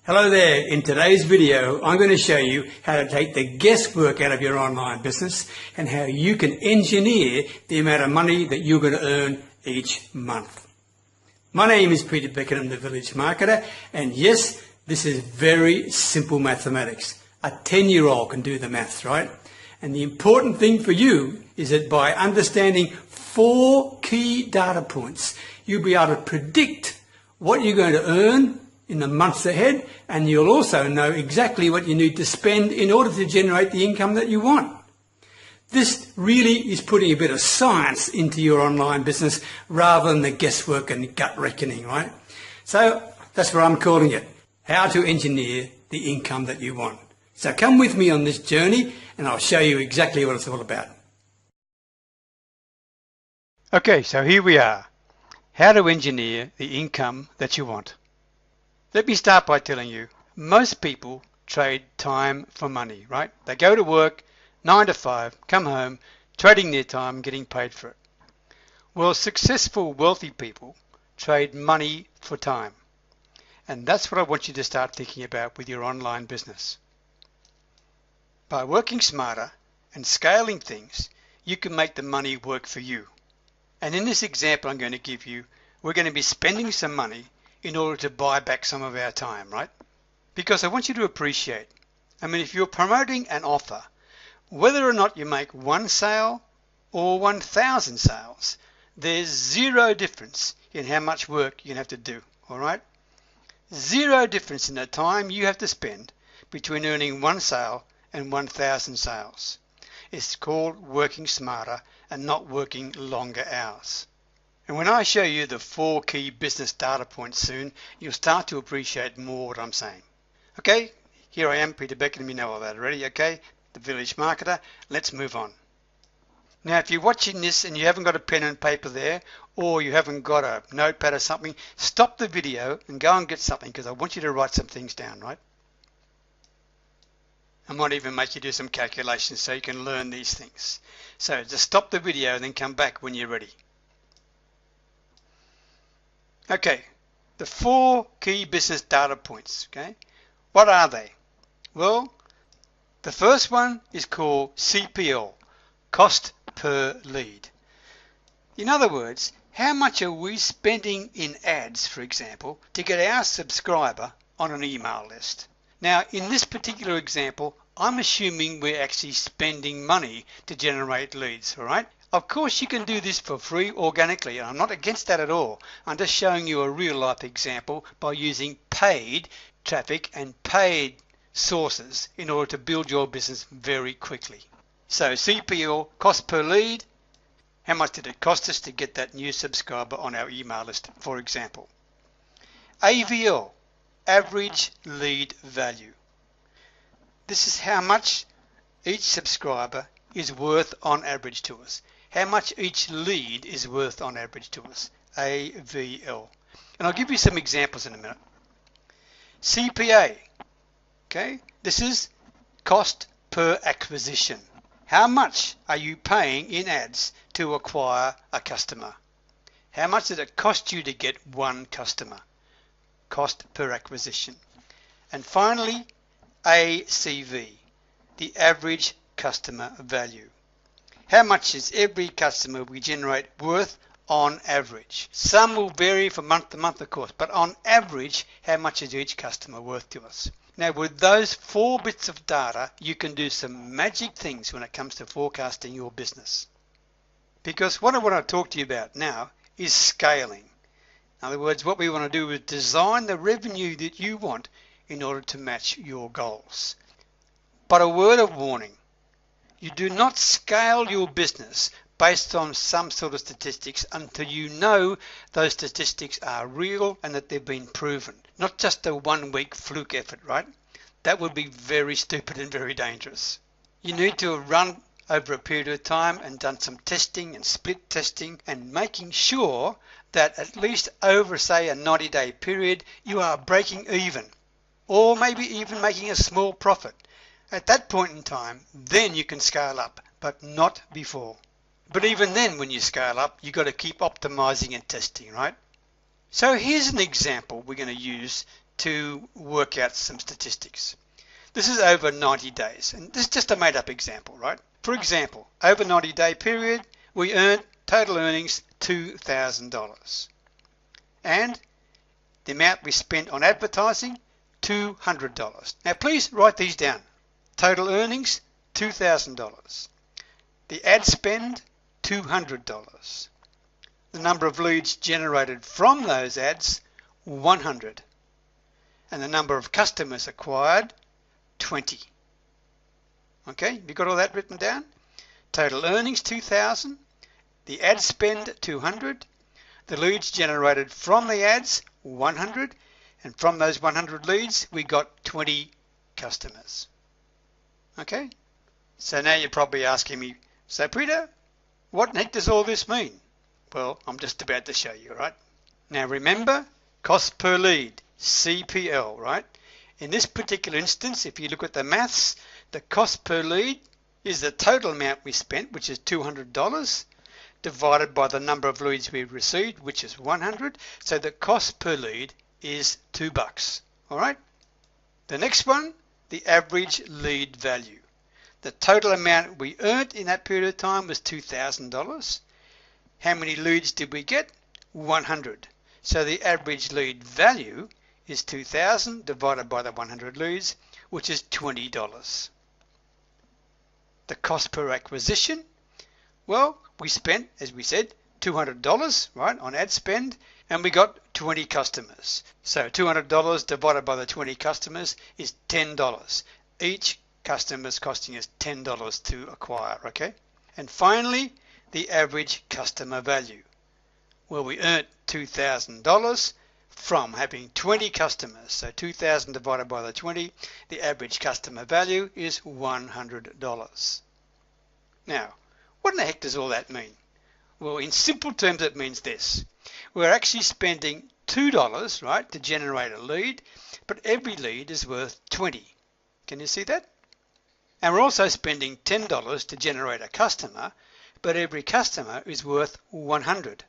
Hello there. In today's video, I'm going to show you how to take the guesswork out of your online business and how you can engineer the amount of money that you're going to earn each month. My name is Peter Beckenham, the Village Marketer, and yes, this is very simple mathematics. A 10-year-old can do the maths, right? And the important thing for you is that by understanding 4 key data points, you'll be able to predict what you're going to earn in the months ahead, and you'll also know exactly what you need to spend in order to generate the income that you want. This really is putting a bit of science into your online business rather than the guesswork and gut reckoning, right? So that's what I'm calling it, how to engineer the income that you want. So come with me on this journey and I'll show you exactly what it's all about. Okay, so here we are, how to engineer the income that you want. Let me start by telling you, most people trade time for money, right? They go to work 9 to 5, come home, trading their time, getting paid for it. Well, successful, wealthy people trade money for time. And that's what I want you to start thinking about with your online business. By working smarter and scaling things, you can make the money work for you. And in this example I'm going to give you, we're going to be spending some money in order to buy back some of our time, right? Because I want you to appreciate, if you're promoting an offer, whether or not you make 1 sale or 1,000 sales, there's zero difference in how much work you have to do, all right? Zero difference in the time you have to spend between earning 1 sale and 1,000 sales. It's called working smarter and not working longer hours. And when I show you the 4 key business data points soon, you'll start to appreciate more what I'm saying. Okay, here I am, Peter Beckenham, you know all that already, okay? The Village Marketer, let's move on. Now, if you're watching this and you haven't got a pen and paper there, or you haven't got a notepad or something, stop the video and go and get something, because I want you to write some things down, right? I might even make you do some calculations so you can learn these things. So just stop the video and then come back when you're ready. Okay, the 4 key business data points, okay? What are they? Well, the first one is called CPL, cost per lead. In other words, how much are we spending in ads, for example, to get our subscriber on an email list? Now, in this particular example, I'm assuming we're actually spending money to generate leads, all right? Of course, you can do this for free organically, and I'm not against that at all. I'm just showing you a real life example by using paid traffic and paid sources in order to build your business very quickly. So CPL, cost per lead, how much did it cost us to get that new subscriber on our email list, for example. AVL, average lead value. This is how much each subscriber is worth on average to us. How much each lead is worth on average to us, AVL. And I'll give you some examples in a minute. CPA, okay, this is cost per acquisition. How much are you paying in ads to acquire a customer? How much did it cost you to get 1 customer? Cost per acquisition. And finally, ACV, the average customer value. How much is every customer we generate worth on average? Some will vary from month to month, of course, but on average, how much is each customer worth to us? Now, with those 4 bits of data, you can do some magic things when it comes to forecasting your business. Because what I want to talk to you about now is scaling. In other words, what we want to do is design the revenue that you want in order to match your goals. But a word of warning. You do not scale your business based on some sort of statistics until you know those statistics are real and that they've been proven. Not just a 1-week fluke effort, right? That would be very stupid and very dangerous. You need to have run over a period of time and done some testing and split testing and making sure that at least over, say, a 90-day period, you are breaking even, or maybe even making a small profit. At that point in time, then you can scale up, but not before. But even then, when you scale up, you've got to keep optimizing and testing, right? So here's an example we're going to use to work out some statistics. This is over 90 days, and this is just a made-up example, right? For example, over 90-day period, we earned total earnings $2,000, and the amount we spent on advertising, $200. Now please write these down. Total earnings, $2,000. The ad spend, $200. The number of leads generated from those ads, 100. And the number of customers acquired, 20. Okay, have you got all that written down? Total earnings, 2,000. The ad spend, 200. The leads generated from the ads, 100. And from those 100 leads, we got 20 customers. Okay, so now you're probably asking me, so Peter, what the heck does all this mean? Well, I'm just about to show you, right? Now remember, cost per lead, CPL, right? In this particular instance, if you look at the maths, the cost per lead is the total amount we spent, which is $200, divided by the number of leads we received, which is 100. So the cost per lead is $2. All right. The next one, the average lead value. The total amount we earned in that period of time was $2,000. How many leads did we get? 100. So the average lead value is 2,000 divided by the 100 leads, which is $20. The cost per acquisition, well, we spent, as we said, $200, right, on ad spend, and we got 20 customers. So $200 divided by the 20 customers is $10. Each customer is costing us $10 to acquire, okay? And finally, the average customer value. Well, we earned $2,000 from having 20 customers. So 2,000 divided by the 20, the average customer value is $100. Now, what in the heck does all that mean? Well, in simple terms, it means this. We're actually spending $2, right, to generate a lead, but every lead is worth 20. Can you see that? And we're also spending $10 to generate a customer, but every customer is worth 100,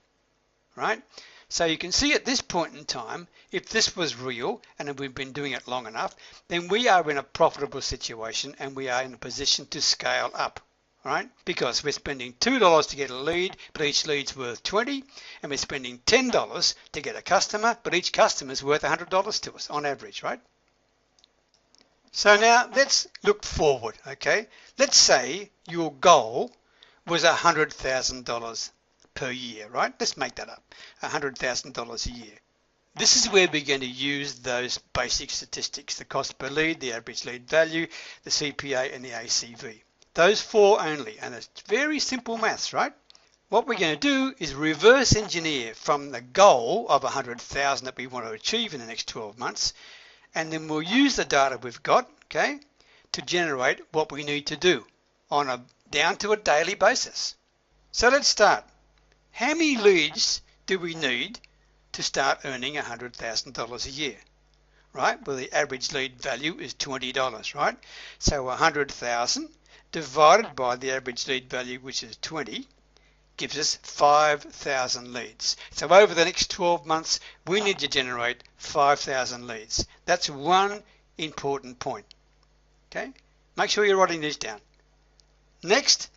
right? So you can see at this point in time, if this was real and if we've been doing it long enough, then we are in a profitable situation and we are in a position to scale up, right? Because we're spending $2 to get a lead, but each lead's worth 20, and we're spending $10 to get a customer, but each customer is worth $100 to us on average, right? So now let's look forward, okay? Let's say your goal was $100,000 per year, right? Let's make that up, $100,000 a year. This is where we're going to use those basic statistics, the cost per lead, the average lead value, the CPA, and the ACV. Those four only, and it's very simple maths, right? What we're going to do is reverse engineer from the goal of 100,000 that we want to achieve in the next 12 months, and then we'll use the data we've got, okay, to generate what we need to do on a down to a daily basis. So let's start. How many leads do we need to start earning $100,000 a year? Right? Well, the average lead value is $20, right? So 100,000 divided by the average lead value, which is 20, gives us 5,000 leads. So over the next 12 months, we need to generate 5,000 leads. That's one important point. Okay? Make sure you're writing these down. Next,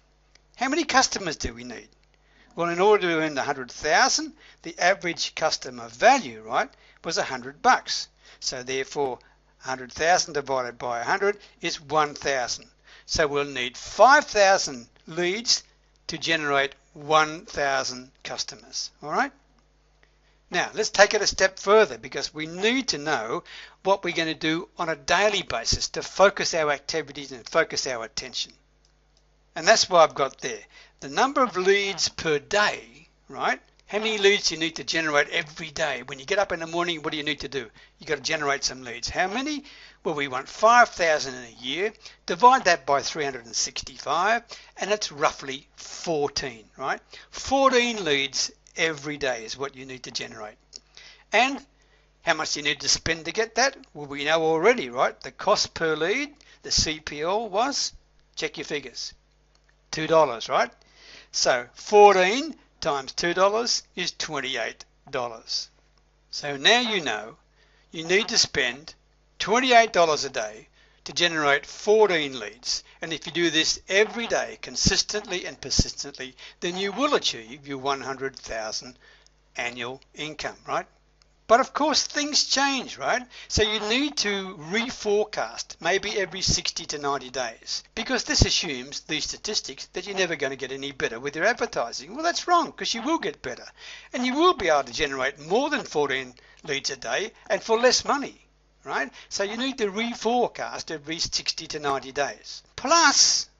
how many customers do we need? Well, in order to earn the 100,000, the average customer value, right, was $100. So therefore, 100,000 divided by 100 is 1,000. So we'll need 5,000 leads to generate 1,000 customers. All right? Now, let's take it a step further because we need to know what we're going to do on a daily basis to focus our activities and focus our attention. And that's what I've got there. The number of leads per day, right? How many leads do you need to generate every day? When you get up in the morning, what do you need to do? You've got to generate some leads. How many? Well, we want 5,000 in a year. Divide that by 365, and it's roughly 14, right? 14 leads every day is what you need to generate. And how much do you need to spend to get that? Well, we know already, right? The cost per lead, the CPL was, check your figures, $2, right? So 14 times $2 is $28. So now you know you need to spend $28 a day to generate 14 leads. And if you do this every day, consistently and persistently, then you will achieve your 100,000 annual income, right? But of course things change, right? So you need to reforecast maybe every 60 to 90 days, because this assumes, these statistics, that you're never going to get any better with your advertising. Well, that's wrong, because you will get better, and you will be able to generate more than 14 leads a day and for less money, right? So you need to reforecast every 60 to 90 days. Plus,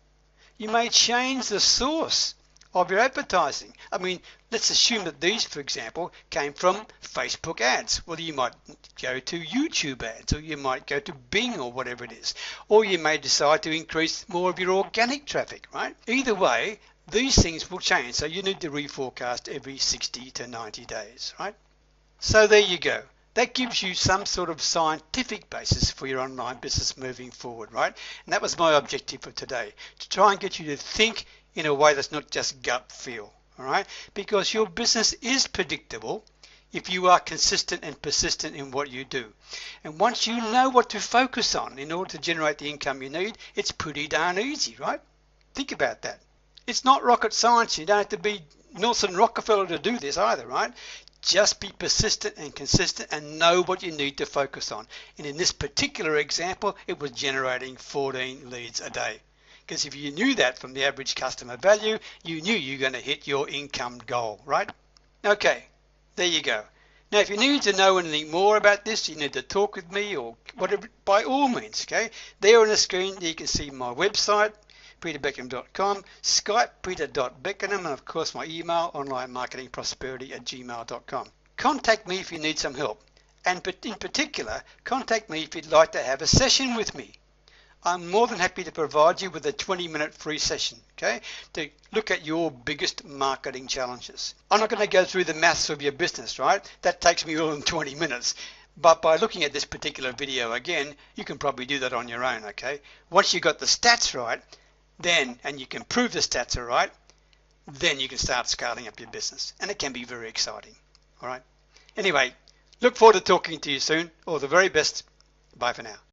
you may change the source of your advertising. I mean, let's assume that these, for example, came from Facebook ads. Well, you might go to YouTube ads, or you might go to Bing or whatever it is, or you may decide to increase more of your organic traffic, right? Either way, these things will change, so you need to reforecast every 60 to 90 days, right? So there you go. That gives you some sort of scientific basis for your online business moving forward, right? And that was my objective for today, to try and get you to think in a way that's not just gut feel, all right? Because your business is predictable if you are consistent and persistent in what you do. And once you know what to focus on in order to generate the income you need, it's pretty darn easy, right? Think about that. It's not rocket science. You don't have to be Nelson Rockefeller to do this either, right? Just be persistent and consistent and know what you need to focus on. And in this particular example, it was generating 14 leads a day. Because if you knew that from the average customer value, you knew you're going to hit your income goal, right? Okay, there you go. Now, if you need to know anything more about this, you need to talk with me or whatever, by all means, okay? There on the screen, you can see my website, peterbeckenham.com, Skype, peter.beckenham, and of course my email, onlinemarketingprosperity@gmail.com. Contact me if you need some help. And in particular, contact me if you'd like to have a session with me. I'm more than happy to provide you with a 20-minute free session, okay, to look at your biggest marketing challenges. I'm not going to go through the maths of your business, right? That takes me more than 20 minutes. But by looking at this particular video again, you can probably do that on your own, okay? Once you've got the stats right, then, and you can prove the stats are right, then you can start scaling up your business. And it can be very exciting, all right? Anyway, look forward to talking to you soon. All the very best. Bye for now.